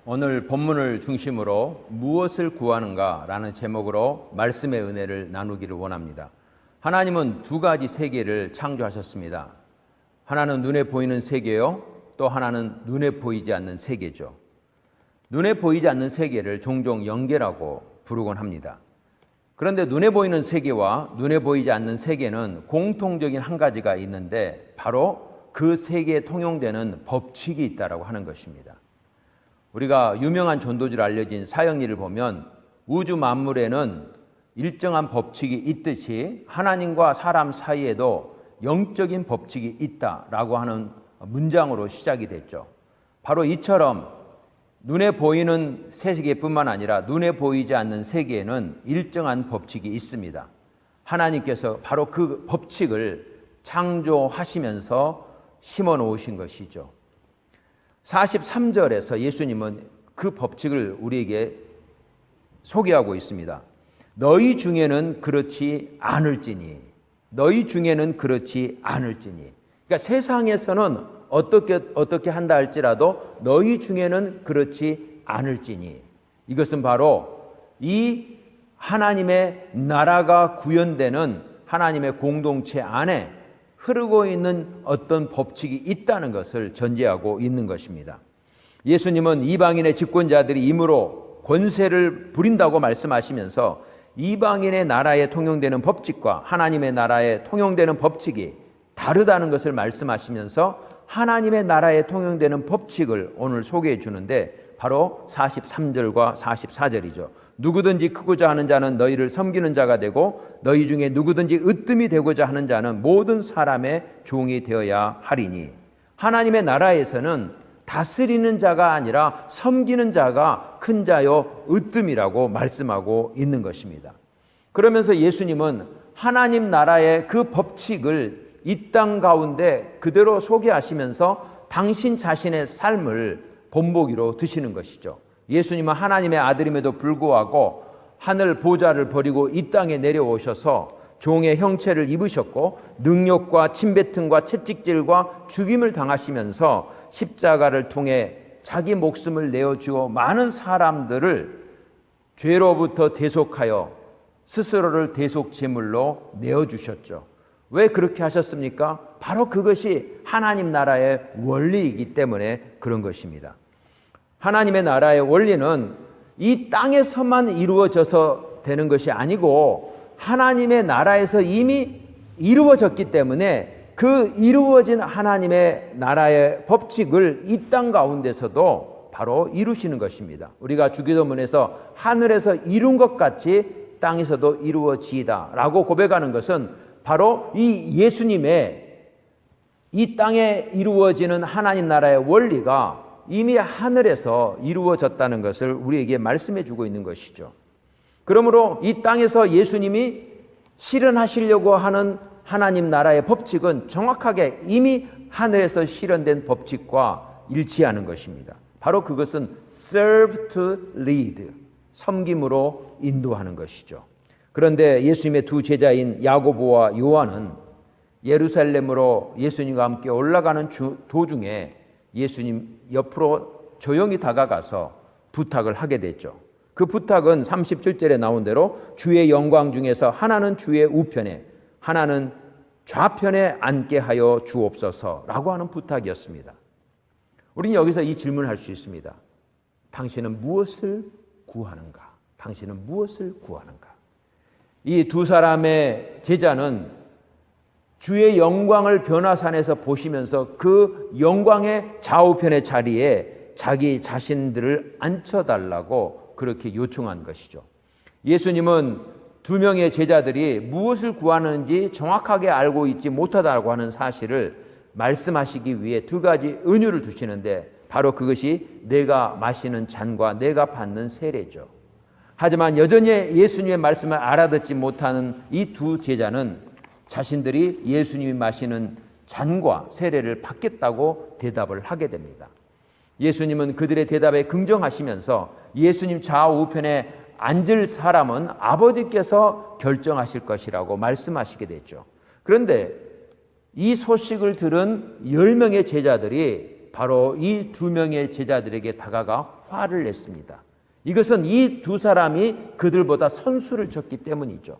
오늘 본문을 중심으로 무엇을 구하는가 라는 제목으로 말씀의 은혜를 나누기를 원합니다. 하나님은 두 가지 세계를 창조하셨습니다. 하나는 눈에 보이는 세계요, 또 하나는 눈에 보이지 않는 세계죠. 눈에 보이지 않는 세계를 종종 영계라고 부르곤 합니다. 그런데 눈에 보이는 세계와 눈에 보이지 않는 세계는 공통적인 한 가지가 있는데 바로 그 세계에 통용되는 법칙이 있다고 하는 것입니다. 우리가 유명한 전도지로 알려진 사형리를 보면 우주 만물에는 일정한 법칙이 있듯이 하나님과 사람 사이에도 영적인 법칙이 있다라고 하는 문장으로 시작이 됐죠. 바로 이처럼 눈에 보이는 세계뿐만 아니라 눈에 보이지 않는 세계에는 일정한 법칙이 있습니다. 하나님께서 바로 그 법칙을 창조하시면서 심어 놓으신 것이죠. 43절에서 예수님은 그 법칙을 우리에게 소개하고 있습니다. 너희 중에는 그렇지 않을지니, 너희 중에는 그렇지 않을지니. 그러니까 세상에서는 어떻게 한다 할지라도 너희 중에는 그렇지 않을지니. 이것은 바로 이 하나님의 나라가 구현되는 하나님의 공동체 안에 흐르고 있는 어떤 법칙이 있다는 것을 전제하고 있는 것입니다. 예수님은 이방인의 집권자들이 임으로 권세를 부린다고 말씀하시면서 이방인의 나라에 통용되는 법칙과 하나님의 나라에 통용되는 법칙이 다르다는 것을 말씀하시면서 하나님의 나라에 통용되는 법칙을 오늘 소개해 주는데 바로 43절과 44절이죠. 누구든지 크고자 하는 자는 너희를 섬기는 자가 되고 너희 중에 누구든지 으뜸이 되고자 하는 자는 모든 사람의 종이 되어야 하리니. 하나님의 나라에서는 다스리는 자가 아니라 섬기는 자가 큰 자요 으뜸이라고 말씀하고 있는 것입니다. 그러면서 예수님은 하나님 나라의 그 법칙을 이 땅 가운데 그대로 소개하시면서 당신 자신의 삶을 본보기로 드시는 것이죠. 예수님은 하나님의 아들임에도 불구하고 하늘 보좌를 버리고 이 땅에 내려오셔서 종의 형체를 입으셨고 능욕과 침뱉음과 채찍질과 죽임을 당하시면서 십자가를 통해 자기 목숨을 내어주어 많은 사람들을 죄로부터 대속하여 스스로를 대속 제물로 내어주셨죠. 왜 그렇게 하셨습니까? 바로 그것이 하나님 나라의 원리이기 때문에 그런 것입니다. 하나님의 나라의 원리는 이 땅에서만 이루어져서 되는 것이 아니고 하나님의 나라에서 이미 이루어졌기 때문에 그 이루어진 하나님의 나라의 법칙을 이 땅 가운데서도 바로 이루시는 것입니다. 우리가 주기도문에서 하늘에서 이룬 것 같이 땅에서도 이루어지이다 라고 고백하는 것은 바로 이 예수님의 이 땅에 이루어지는 하나님 나라의 원리가 이미 하늘에서 이루어졌다는 것을 우리에게 말씀해 주고 있는 것이죠. 그러므로 이 땅에서 예수님이 실현하시려고 하는 하나님 나라의 법칙은 정확하게 이미 하늘에서 실현된 법칙과 일치하는 것입니다. 바로 그것은 serve to lead, 섬김으로 인도하는 것이죠. 그런데 예수님의 두 제자인 야고보와 요한은 예루살렘으로 예수님과 함께 올라가는 도중에 예수님 옆으로 조용히 다가가서 부탁을 하게 됐죠. 그 부탁은 37절에 나온 대로 주의 영광 중에서 하나는 주의 우편에 하나는 좌편에 앉게 하여 주옵소서라고 하는 부탁이었습니다. 우리는 여기서 이 질문을 할 수 있습니다. 당신은 무엇을 구하는가? 당신은 무엇을 구하는가? 이 두 사람의 제자는 주의 영광을 변화산에서 보시면서 그 영광의 좌우편의 자리에 자기 자신들을 앉혀달라고 그렇게 요청한 것이죠. 예수님은 두 명의 제자들이 무엇을 구하는지 정확하게 알고 있지 못하다고 하는 사실을 말씀하시기 위해 두 가지 은유를 두시는데 바로 그것이 내가 마시는 잔과 내가 받는 세례죠. 하지만 여전히 예수님의 말씀을 알아듣지 못하는 이 두 제자는 자신들이 예수님이 마시는 잔과 세례를 받겠다고 대답을 하게 됩니다. 예수님은 그들의 대답에 긍정하시면서 예수님 좌우편에 앉을 사람은 아버지께서 결정하실 것이라고 말씀하시게 됐죠. 그런데 이 소식을 들은 10명의 제자들이 바로 이 2명의 제자들에게 다가가 화를 냈습니다. 이것은 이 두 사람이 그들보다 선수를 쳤기 때문이죠.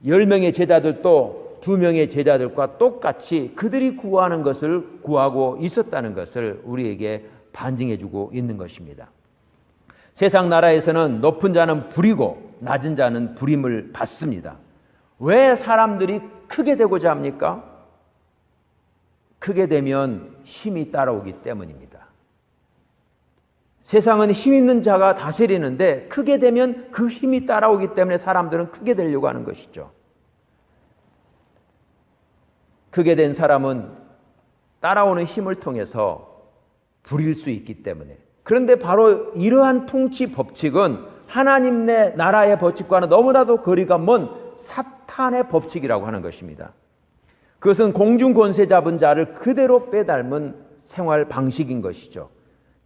10명의 제자들도 2명의 제자들과 똑같이 그들이 구하는 것을 구하고 있었다는 것을 우리에게 반증해주고 있는 것입니다. 세상 나라에서는 높은 자는 부리고 낮은 자는 부림을 받습니다. 왜 사람들이 크게 되고자 합니까? 크게 되면 힘이 따라오기 때문입니다. 세상은 힘 있는 자가 다스리는데 크게 되면 그 힘이 따라오기 때문에 사람들은 크게 되려고 하는 것이죠. 크게 된 사람은 따라오는 힘을 통해서 부릴 수 있기 때문에. 그런데 바로 이러한 통치 법칙은 하나님 나라의 법칙과는 너무나도 거리가 먼 사탄의 법칙이라고 하는 것입니다. 그것은 공중 권세 잡은 자를 그대로 빼닮은 생활 방식인 것이죠.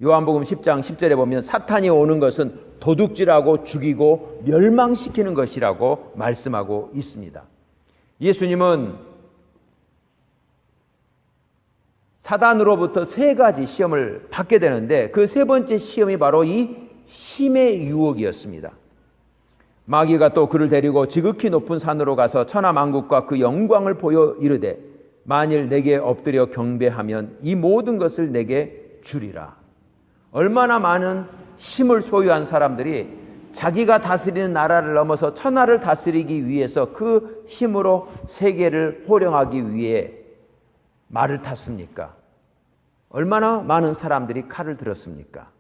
요한복음 10장 10절에 보면 사탄이 오는 것은 도둑질하고 죽이고 멸망시키는 것이라고 말씀하고 있습니다. 예수님은 사단으로부터 3가지 시험을 받게 되는데 그 3번째 시험이 바로 이 힘의 유혹이었습니다. 마귀가 또 그를 데리고 지극히 높은 산으로 가서 천하만국과 그 영광을 보여 이르되 만일 내게 엎드려 경배하면 이 모든 것을 내게 주리라. 얼마나 많은 힘을 소유한 사람들이 자기가 다스리는 나라를 넘어서 천하를 다스리기 위해서 그 힘으로 세계를 호령하기 위해 말을 탔습니까? 얼마나 많은 사람들이 칼을 들었습니까?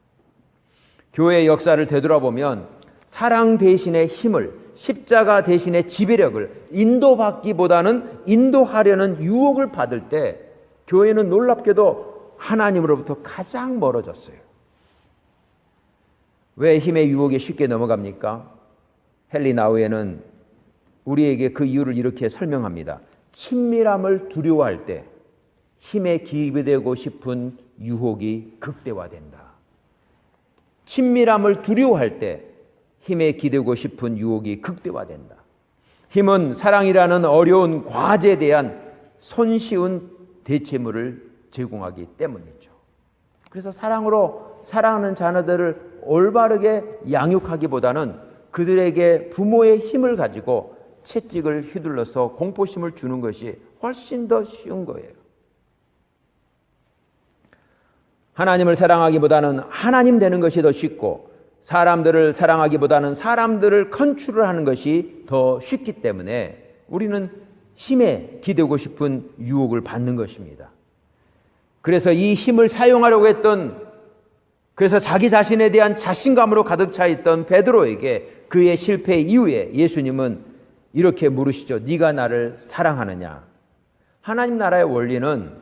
교회의 역사를 되돌아보면 사랑 대신의 힘을, 십자가 대신의 지배력을 인도받기보다는 인도하려는 유혹을 받을 때 교회는 놀랍게도 하나님으로부터 가장 멀어졌어요. 왜 힘의 유혹에 쉽게 넘어갑니까? 헨리 나우에는 우리에게 그 이유를 이렇게 설명합니다. 친밀함을 두려워할 때 힘에 기대고 싶은 유혹이 극대화된다. 친밀함을 두려워할 때 힘에 기대고 싶은 유혹이 극대화된다. 힘은 사랑이라는 어려운 과제에 대한 손쉬운 대체물을 제공하기 때문이죠. 그래서 사랑으로 사랑하는 자녀들을 올바르게 양육하기보다는 그들에게 부모의 힘을 가지고 채찍을 휘둘러서 공포심을 주는 것이 훨씬 더 쉬운 거예요. 하나님을 사랑하기보다는 하나님 되는 것이 더 쉽고 사람들을 사랑하기보다는 사람들을 컨트롤하는 것이 더 쉽기 때문에 우리는 힘에 기대고 싶은 유혹을 받는 것입니다. 그래서 이 힘을 사용하려고 했던, 그래서 자기 자신에 대한 자신감으로 가득 차 있던 베드로에게 그의 실패 이후에 예수님은 이렇게 물으시죠. 네가 나를 사랑하느냐? 하나님 나라의 원리는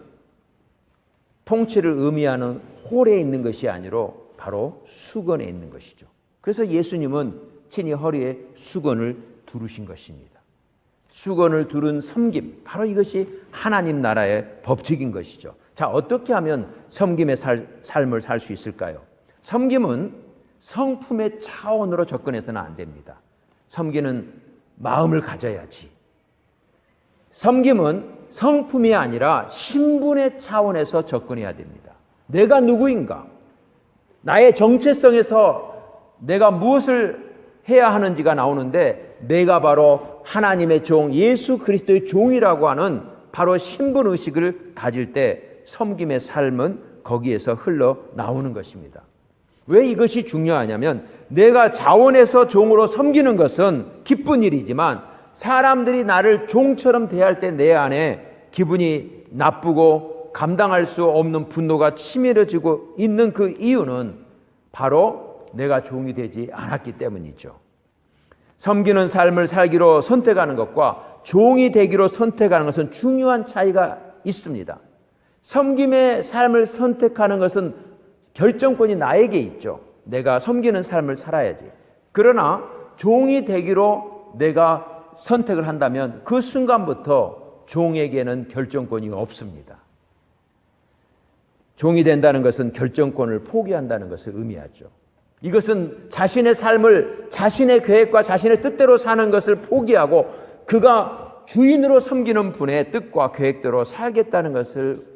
통치를 의미하는 홀에 있는 것이 아니라 바로 수건에 있는 것이죠. 그래서 예수님은 친히 허리에 수건을 두르신 것입니다. 수건을 두른 섬김, 바로 이것이 하나님 나라의 법칙인 것이죠. 자, 어떻게 하면 섬김의 삶을 살 수 있을까요? 섬김은 성품의 차원으로 접근해서는 안 됩니다. 섬기는 마음을 가져야지. 섬김은 성품이 아니라 신분의 차원에서 접근해야 됩니다. 내가 누구인가? 나의 정체성에서 내가 무엇을 해야 하는지가 나오는데 내가 바로 하나님의 종, 예수 그리스도의 종이라고 하는 바로 신분의식을 가질 때 섬김의 삶은 거기에서 흘러나오는 것입니다. 왜 이것이 중요하냐면 내가 자원해서 종으로 섬기는 것은 기쁜 일이지만 사람들이 나를 종처럼 대할 때 내 안에 기분이 나쁘고 감당할 수 없는 분노가 치밀어지고 있는 그 이유는 바로 내가 종이 되지 않았기 때문이죠. 섬기는 삶을 살기로 선택하는 것과 종이 되기로 선택하는 것은 중요한 차이가 있습니다. 섬김의 삶을 선택하는 것은 결정권이 나에게 있죠. 내가 섬기는 삶을 살아야지. 그러나 종이 되기로 내가 선택을 한다면 그 순간부터 종에게는 결정권이 없습니다. 종이 된다는 것은 결정권을 포기한다는 것을 의미하죠. 이것은 자신의 삶을 자신의 계획과 자신의 뜻대로 사는 것을 포기하고 그가 주인으로 섬기는 분의 뜻과 계획대로 살겠다는 것을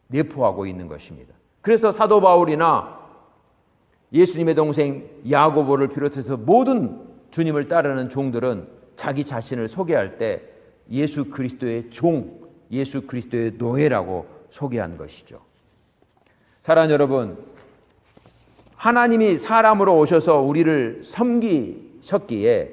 내포하고 있는 것입니다. 그래서 사도 바울이나 예수님의 동생 야고보를 비롯해서 모든 주님을 따르는 종들은 자기 자신을 소개할 때 예수 그리스도의 종, 예수 그리스도의 노예라고 소개한 것이죠. 사랑하는 여러분, 하나님이 사람으로 오셔서 우리를 섬기셨기에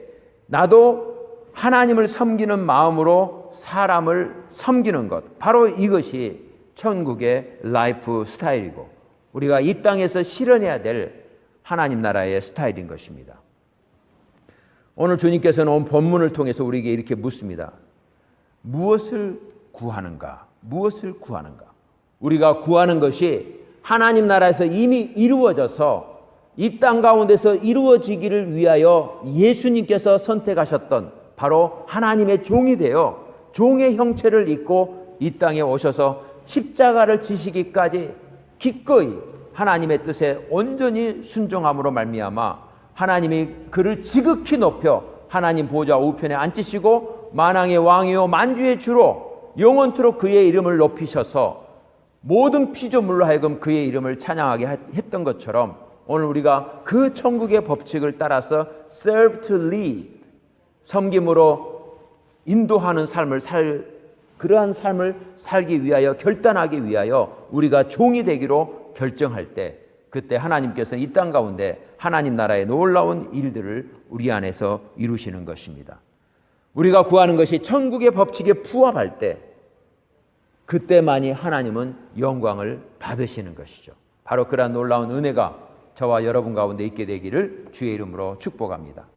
나도 하나님을 섬기는 마음으로 사람을 섬기는 것, 바로 이것이 천국의 라이프 스타일이고 우리가 이 땅에서 실현해야 될 하나님 나라의 스타일인 것입니다. 오늘 주님께서는 온 본문을 통해서 우리에게 이렇게 묻습니다. 무엇을 구하는가? 무엇을 구하는가? 우리가 구하는 것이 하나님 나라에서 이미 이루어져서 이 땅 가운데서 이루어지기를 위하여 예수님께서 선택하셨던 바로 하나님의 종이 되어 종의 형체를 입고 이 땅에 오셔서 십자가를 지시기까지 기꺼이 하나님의 뜻에 온전히 순종함으로 말미암아 하나님이 그를 지극히 높여 하나님 보좌 우편에 앉히시고 만왕의 왕이요 만주의 주로 영원토록 그의 이름을 높이셔서 모든 피조물로 하여금 그의 이름을 찬양하게 했던 것처럼 오늘 우리가 그 천국의 법칙을 따라서 serve to lead, 섬김으로 인도하는 삶을 그러한 삶을 살기 위하여 결단하기 위하여 우리가 종이 되기로 결정할 때 그때 하나님께서는 이 땅 가운데 하나님 나라의 놀라운 일들을 우리 안에서 이루시는 것입니다. 우리가 구하는 것이 천국의 법칙에 부합할 때 그때만이 하나님은 영광을 받으시는 것이죠. 바로 그러한 놀라운 은혜가 저와 여러분 가운데 있게 되기를 주의 이름으로 축복합니다.